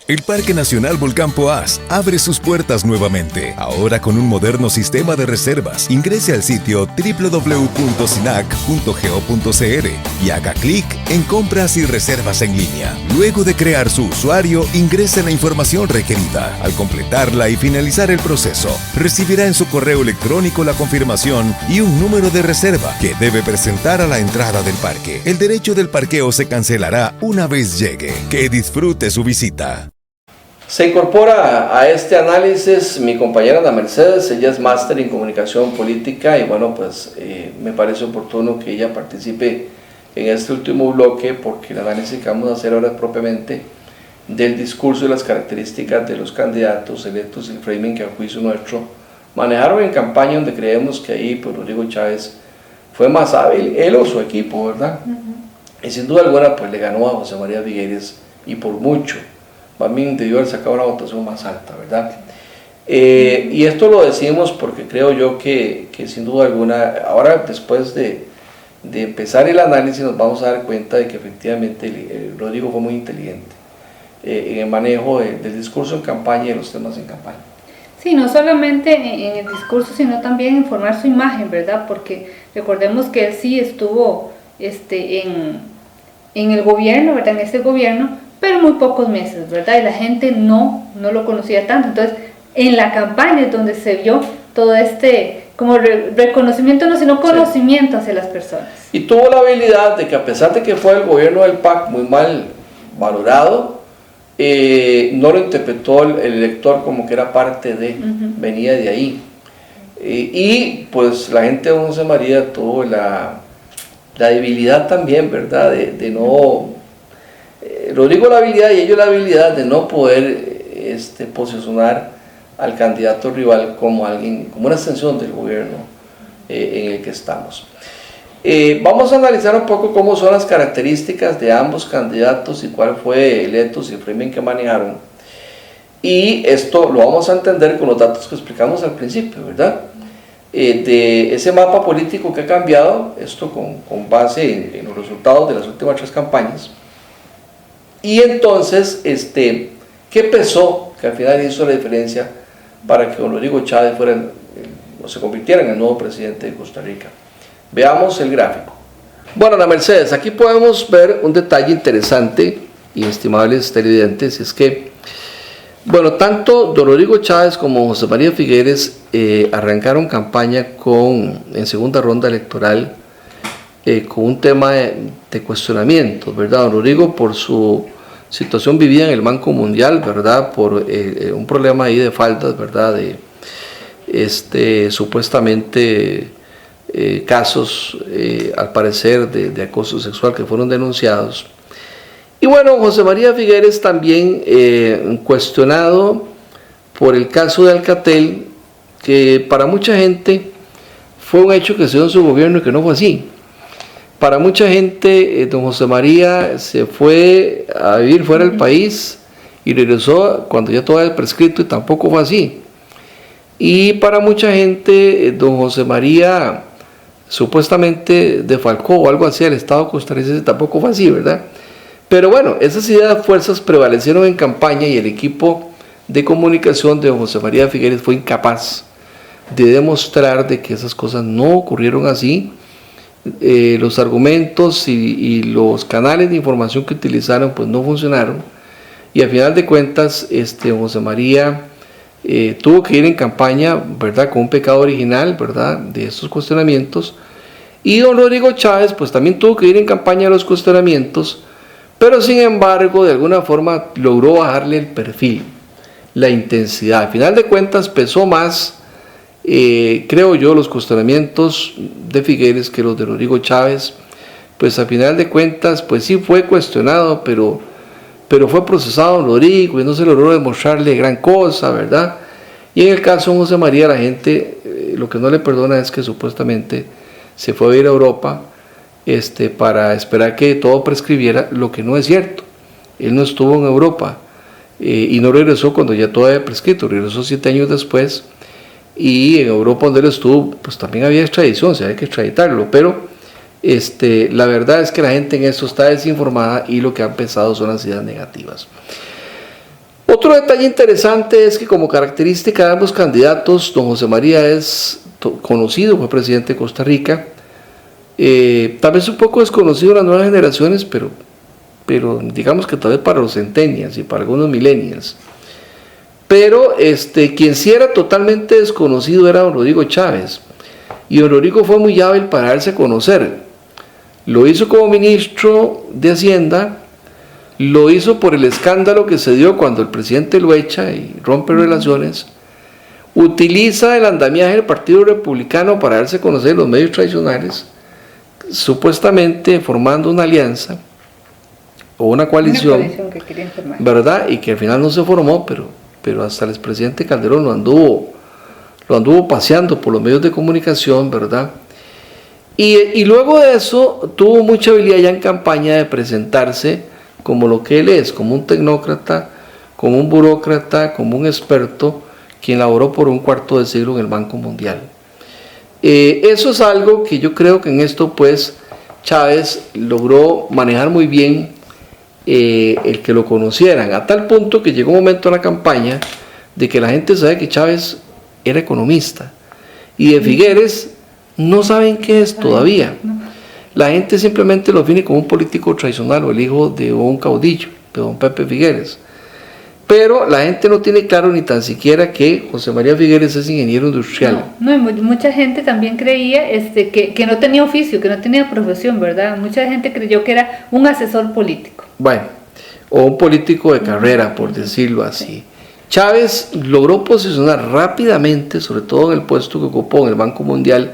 El Parque Nacional Volcán Poás abre sus puertas nuevamente, ahora con un moderno sistema de reservas. Ingrese al sitio www.sinac.go.cr y haga clic en Compras y Reservas en línea. Luego de crear su usuario, ingrese la información requerida. Al completarla y finalizar el proceso, recibirá en su correo electrónico la confirmación y un número de reserva que debe presentar a la entrada del parque. El derecho del parqueo se cancelará una vez llegue. Que disfrute su visita. Se incorpora a este análisis mi compañera Ana Mercedes, ella es máster en comunicación política y bueno, pues me parece oportuno que ella participe en este último bloque porque el análisis que vamos a hacer ahora es propiamente del discurso y las características de los candidatos electos y el framing que a juicio nuestro manejaron en campaña, donde creemos que ahí pues Rodrigo Chávez fue más hábil, él o su equipo, ¿verdad? Y sin duda alguna pues le ganó a José María Figueres y por mucho. También debió haber sacado una votación más alta, ¿verdad? Y esto lo decimos porque creo yo que sin duda alguna, ahora después de empezar el análisis nos vamos a dar cuenta de que efectivamente Rodrigo fue muy inteligente en el manejo del discurso en campaña y de los temas en campaña. Sí, no solamente en el discurso, sino también en formar su imagen, ¿verdad? Porque recordemos que él sí estuvo en el gobierno, ¿verdad? En este gobierno, pero muy pocos meses, ¿verdad? Y la gente no lo conocía tanto. Entonces, en la campaña es donde se vio todo como reconocimiento, no, sino conocimiento hacia las personas. Y tuvo la habilidad de que a pesar de que fue el gobierno del PAC muy mal valorado, no lo interpretó el elector como que era parte de, venía de ahí. Y pues la gente de José María tuvo la debilidad también, ¿verdad? De no... Rodrigo la habilidad y ellos la habilidad de no poder posicionar al candidato rival como alguien, como una extensión del gobierno en el que estamos. Vamos a analizar un poco cómo son las características de ambos candidatos y cuál fue el ethos y el framing que manejaron. Y esto lo vamos a entender con los datos que explicamos al principio, ¿verdad? De ese mapa político que ha cambiado, esto con base en los resultados de las últimas 3 campañas. Y entonces, ¿qué pesó que al final hizo la diferencia para que don Rodrigo Chávez se convirtiera en el nuevo presidente de Costa Rica? Veamos el gráfico. Bueno, Ana Mercedes, aquí podemos ver un detalle interesante y estimables televidentes, es que, bueno, tanto don Rodrigo Chávez como José María Figueres arrancaron campaña en segunda ronda electoral con un tema de cuestionamiento, ¿verdad? Don Rodrigo por su situación vivida en el Banco Mundial, ¿verdad? Por un problema ahí de faltas, ¿verdad? De supuestamente casos, al parecer, de acoso sexual que fueron denunciados. Y bueno, José María Figueres también cuestionado por el caso de Alcatel, que para mucha gente fue un hecho que se dio en su gobierno y que no fue así. Para mucha gente, don José María se fue a vivir fuera del país y regresó cuando ya todo era prescrito y tampoco fue así. Y para mucha gente, don José María supuestamente defalcó o algo así al Estado costarricense, tampoco fue así, ¿verdad? Pero bueno, esas ideas fuerzas prevalecieron en campaña y el equipo de comunicación de don José María Figueres fue incapaz de demostrar de que esas cosas no ocurrieron así. Los argumentos y los canales de información que utilizaron pues no funcionaron y al final de cuentas José María tuvo que ir en campaña, ¿verdad?, con un pecado original, ¿verdad?, de estos cuestionamientos, y don Rodrigo Chávez pues también tuvo que ir en campaña de los cuestionamientos, pero sin embargo de alguna forma logró bajarle el perfil, la intensidad. Al final de cuentas pesó más, creo yo, los cuestionamientos de Figueres que los de Rodrigo Chávez. Pues al final de cuentas pues sí fue cuestionado, pero fue procesado don Rodrigo y no se logró demostrarle gran cosa, ¿verdad? Y en el caso de José María, la gente lo que no le perdona es que supuestamente se fue a ir a Europa para esperar que todo prescribiera, lo que no es cierto. Él no estuvo en Europa y no regresó cuando ya todo había prescrito, regresó 7 años después, y en Europa donde él estuvo pues también había extradición, se había que extraditarlo, pero la verdad es que la gente en esto está desinformada y lo que han pensado son las ideas negativas. Otro detalle interesante es que como característica de ambos candidatos, don José María es conocido, fue presidente de Costa Rica, tal vez un poco desconocido en las nuevas generaciones, pero digamos que tal vez para los centennials y para algunos millennials. Pero quien sí era totalmente desconocido era don Rodrigo Chávez, y don Rodrigo fue muy hábil para darse a conocer. Lo hizo como ministro de Hacienda, lo hizo por el escándalo que se dio cuando el presidente lo echa y rompe relaciones, utiliza el andamiaje del Partido Republicano para darse a conocer en los medios tradicionales, supuestamente formando una alianza o una coalición que querían formar, ¿verdad? Y que al final no se formó, pero hasta el expresidente Calderón lo anduvo paseando por los medios de comunicación, ¿verdad? Y luego de eso tuvo mucha habilidad ya en campaña de presentarse como lo que él es, como un tecnócrata, como un burócrata, como un experto, quien laboró por un cuarto de siglo en el Banco Mundial. Eso es algo que yo creo que en esto pues Chávez logró manejar muy bien, el que lo conocieran, a tal punto que llegó un momento en la campaña de que la gente sabe que Chávez era economista, y de Figueres no saben qué es todavía. La gente simplemente lo define como un político tradicional o el hijo de un caudillo, de don Pepe Figueres. Pero la gente no tiene claro ni tan siquiera que José María Figueres es ingeniero industrial. No, mucha gente también creía que no tenía oficio, que no tenía profesión, ¿verdad? Mucha gente creyó que era un asesor político. Bueno, o un político de carrera, por decirlo así. Chávez logró posicionar rápidamente, sobre todo en el puesto que ocupó en el Banco Mundial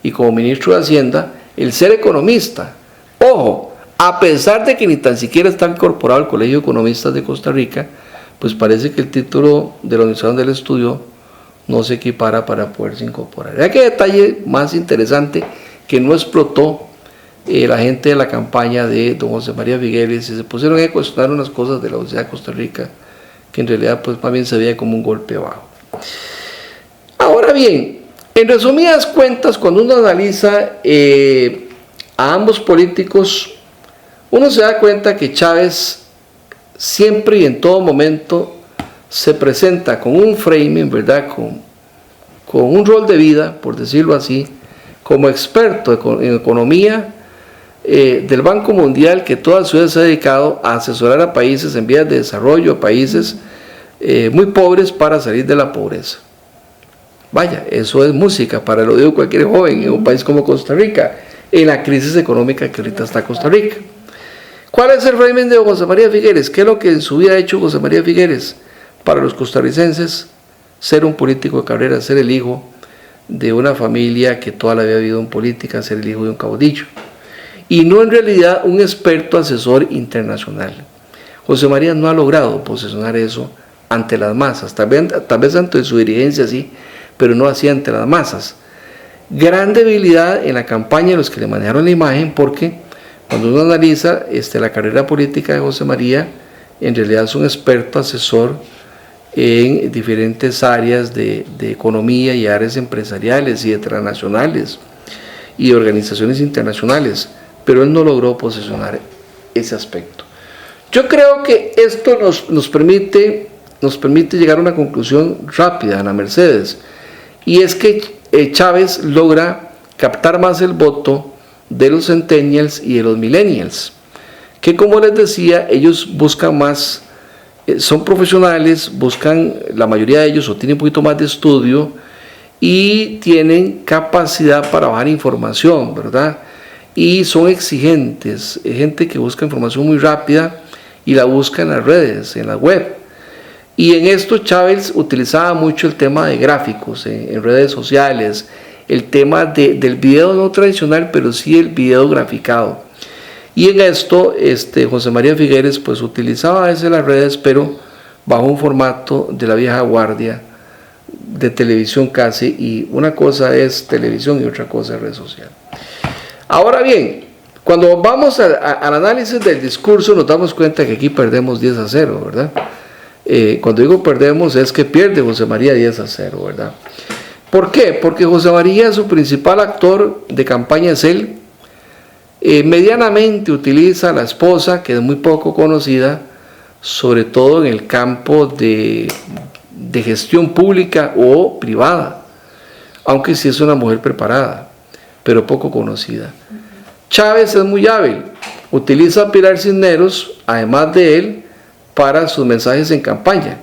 y como ministro de Hacienda, el ser economista. Ojo, a pesar de que ni tan siquiera está incorporado al Colegio de Economistas de Costa Rica, pues parece que el título de la universidad donde él estudió no se equipara para poderse incorporar. Vea qué detalle más interesante que no explotó la gente de la campaña de don José María Figueres, y se pusieron a cuestionar unas cosas de la Universidad de Costa Rica que en realidad pues más bien se veía como un golpe bajo. Ahora bien, en resumidas cuentas, cuando uno analiza a ambos políticos, uno se da cuenta que Chávez siempre y en todo momento se presenta con un framing, ¿verdad?, con un rol de vida, por decirlo así, como experto en economía del Banco Mundial, que toda su vida se ha dedicado a asesorar a países en vías de desarrollo, a países muy pobres para salir de la pobreza. Vaya, eso es música para el oído de cualquier joven en un país como Costa Rica, en la crisis económica que ahorita está Costa Rica. ¿Cuál es el régimen de José María Figueres? ¿Qué es lo que en su vida ha hecho José María Figueres para los costarricenses? Ser un político de carrera, ser el hijo de una familia que toda la vida ha vivido en política, ser el hijo de un caudillo, y no en realidad un experto asesor internacional. José María no ha logrado posicionar eso ante las masas, tal vez ante su dirigencia sí, pero no así ante las masas. Gran debilidad en la campaña de los que le manejaron la imagen, porque cuando uno analiza la carrera política de José María, en realidad es un experto asesor en diferentes áreas de economía y áreas empresariales y de transnacionales y de organizaciones internacionales, pero él no logró posicionar ese aspecto. Yo creo que esto nos permite llegar a una conclusión rápida, Ana Mercedes, y es que Chávez logra captar más el voto de los centennials y de los millennials, que como les decía, ellos buscan más son profesionales, buscan, la mayoría de ellos o tienen un poquito más de estudio y tienen capacidad para bajar información, ¿verdad? Y son exigentes, gente que busca información muy rápida y la busca en las redes, en la web. Y en esto Chávez utilizaba mucho el tema de gráficos en redes sociales, el tema del video no tradicional, pero sí el video graficado. Y en esto José María Figueres pues utilizaba a veces las redes, pero bajo un formato de la vieja guardia, de televisión casi, y una cosa es televisión y otra cosa es red social. Ahora bien, cuando vamos al análisis del discurso nos damos cuenta que aquí perdemos 10-0, ¿verdad? Cuando digo perdemos es que pierde José María 10-0, ¿verdad? ¿Por qué? Porque José María, su principal actor de campaña es él. Medianamente utiliza a la esposa, que es muy poco conocida, sobre todo en el campo de gestión pública o privada, aunque sí es una mujer preparada, pero poco conocida. Chávez es muy hábil, utiliza a Pilar Cisneros, además de él, para sus mensajes en campaña,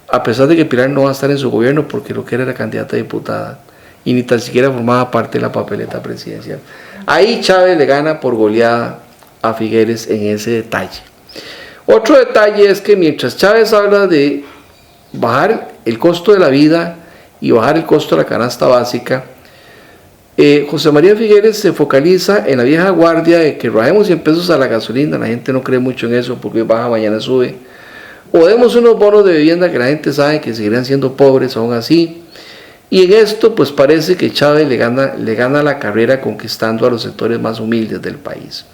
a pesar de que Pilar no va a estar en su gobierno porque lo que era candidata a diputada y ni tan siquiera formaba parte de la papeleta presidencial. Ahí Chávez le gana por goleada a Figueres en ese detalle. Otro detalle es que mientras Chávez habla de bajar el costo de la vida y bajar el costo de la canasta básica, José María Figueres se focaliza en la vieja guardia de que bajemos 100 pesos a la gasolina. La gente no cree mucho en eso porque hoy baja, mañana sube. O demos unos bonos de vivienda que la gente sabe que seguirán siendo pobres aún así. Y en esto pues parece que Chávez le gana la carrera conquistando a los sectores más humildes del país.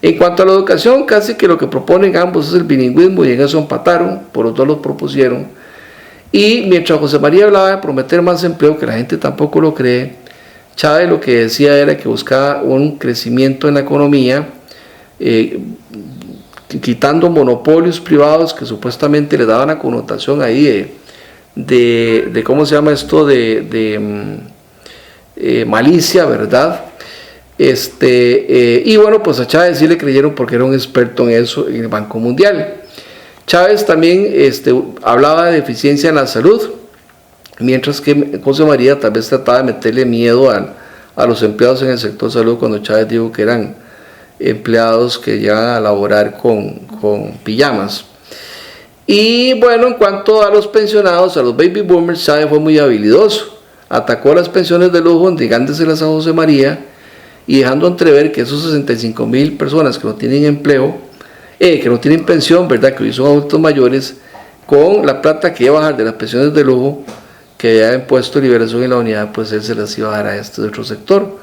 En cuanto a la educación, casi que lo que proponen ambos es el bilingüismo y en eso empataron, por los dos lo propusieron. Y mientras José María hablaba de prometer más empleo, que la gente tampoco lo cree, Chávez lo que decía era que buscaba un crecimiento en la economía, quitando monopolios privados que supuestamente le daban la connotación ahí de ¿cómo se llama esto? Malicia, ¿verdad? Y bueno, pues a Chávez sí le creyeron porque era un experto en eso en el Banco Mundial. Chávez también hablaba de eficiencia en la salud, mientras que José María tal vez trataba de meterle miedo a los empleados en el sector salud cuando Chávez dijo que eran empleados que llegan a laborar con pijamas. Y bueno, en cuanto a los pensionados, a los baby boomers, Chávez fue muy habilidoso. Atacó las pensiones de lujo, negándoselas a José María y dejando entrever que esos 65,000 personas que no tienen empleo, que no tienen pensión, ¿verdad?, que hoy son adultos mayores, con la plata que iba a bajar de las pensiones de lujo, que había impuesto Liberación en la Unidad, pues él se las iba a dar a este otro sector.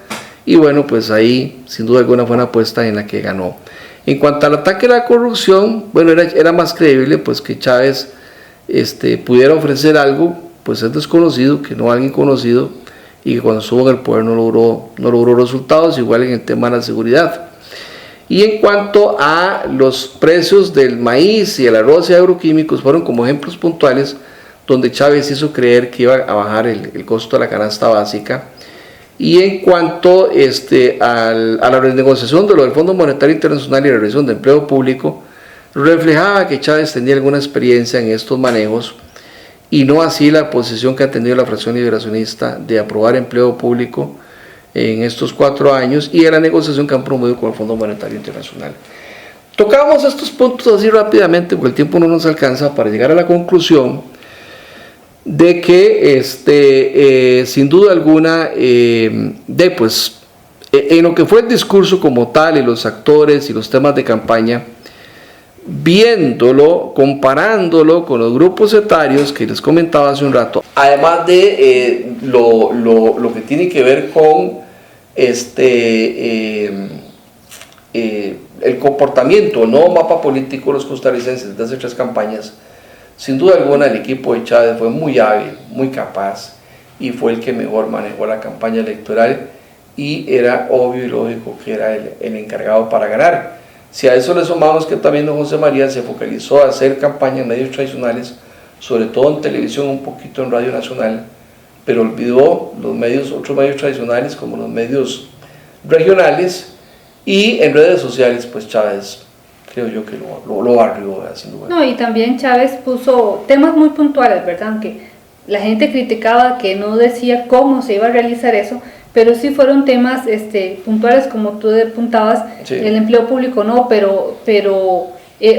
Y bueno, pues ahí sin duda alguna fue una apuesta en la que ganó. En cuanto al ataque a la corrupción, bueno, era más creíble pues que Chávez pudiera ofrecer algo, pues es desconocido, que no alguien conocido, y que cuando estuvo en el poder no logró resultados, igual en el tema de la seguridad. Y en cuanto a los precios del maíz y el arroz y agroquímicos, fueron como ejemplos puntuales donde Chávez hizo creer que iba a bajar el costo de la canasta básica. Y en cuanto a la renegociación de lo del Fondo Monetario Internacional y la revisión de empleo público, reflejaba que Chávez tenía alguna experiencia en estos manejos y no así la posición que ha tenido la fracción liberacionista de aprobar empleo público en estos 4 años y a la negociación que han promovido con el Fondo Monetario Internacional. Tocamos estos puntos así rápidamente porque el tiempo no nos alcanza para llegar a la conclusión de que sin duda alguna en lo que fue el discurso como tal y los actores y los temas de campaña, viéndolo, comparándolo con los grupos etarios que les comentaba hace un rato, además de lo que tiene que ver con el comportamiento, no mapa político de los costarricenses desde hace 3 campañas, sin duda alguna el equipo de Chávez fue muy hábil, muy capaz y fue el que mejor manejó la campaña electoral y era obvio y lógico que era el encargado para ganar. Si a eso le sumamos que también don José María se focalizó a hacer campaña en medios tradicionales, sobre todo en televisión, un poquito en Radio Nacional, pero olvidó otros medios tradicionales como los medios regionales, y en redes sociales pues Chávez creo yo que lo barrió, sin lugar. No, y también Chávez puso temas muy puntuales, ¿verdad? Aunque la gente criticaba que no decía cómo se iba a realizar eso, pero sí fueron temas puntuales, como tú apuntabas, Sí. el empleo público no, pero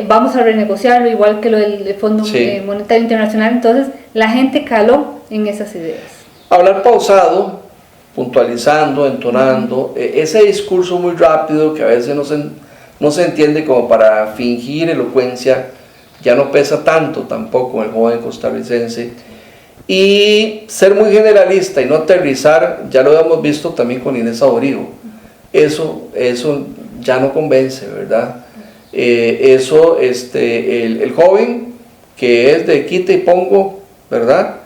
vamos a renegociarlo, igual que lo del Fondo Sí. Monetario Internacional. Entonces la gente caló en esas ideas. Hablar pausado, puntualizando, entonando, ese discurso muy rápido que a veces no se entiende como para fingir elocuencia, ya no pesa tanto tampoco en el joven costarricense. Y ser muy generalista y no aterrizar, ya lo hemos visto también con Inés Saborío. Eso ya no convence, ¿verdad? El joven que es de quita y pongo, ¿verdad?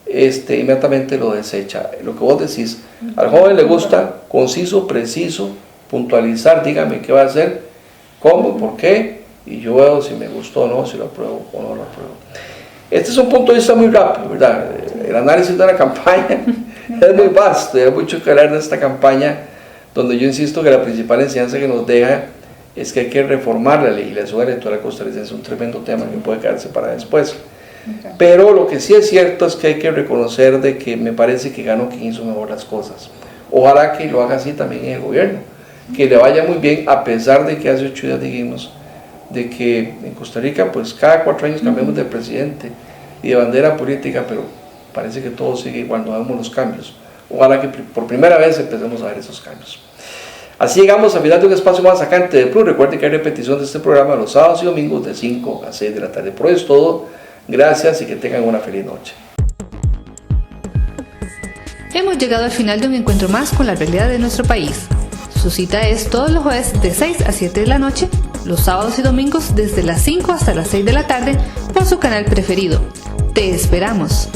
Inmediatamente lo desecha. Lo que vos decís, al joven le gusta conciso, preciso, puntualizar, dígame qué va a hacer, cómo, por qué, y yo veo si me gustó o no, si lo apruebo o no lo apruebo. Este es un punto de vista muy rápido, ¿verdad? El análisis de una campaña es muy vasto, hay mucho que hablar de esta campaña, donde yo insisto que la principal enseñanza que nos deja es que hay que reformar la legislación electoral costarricense, un tremendo tema que puede quedarse para después. Okay. Pero lo que sí es cierto es que hay que reconocer de que me parece que ganó quien hizo mejor las cosas. Ojalá que lo haga así también en el gobierno, que le vaya muy bien, a pesar de que hace 8 días dijimos de que en Costa Rica pues cada 4 años cambiamos de presidente y de bandera política, pero parece que todo sigue igual, no vemos los cambios. Ojalá que por primera vez empecemos a ver esos cambios. Así llegamos al final de un espacio más sacante de Plus. Recuerden que hay repetición de este programa los sábados y domingos de 5 a 6 de la tarde. Por hoy es todo. Gracias y que tengan una feliz noche. Hemos llegado al final de un encuentro más con la realidad de nuestro país. Su cita es todos los jueves de 6 a 7 de la noche, los sábados y domingos desde las 5 hasta las 6 de la tarde por su canal preferido. Te esperamos.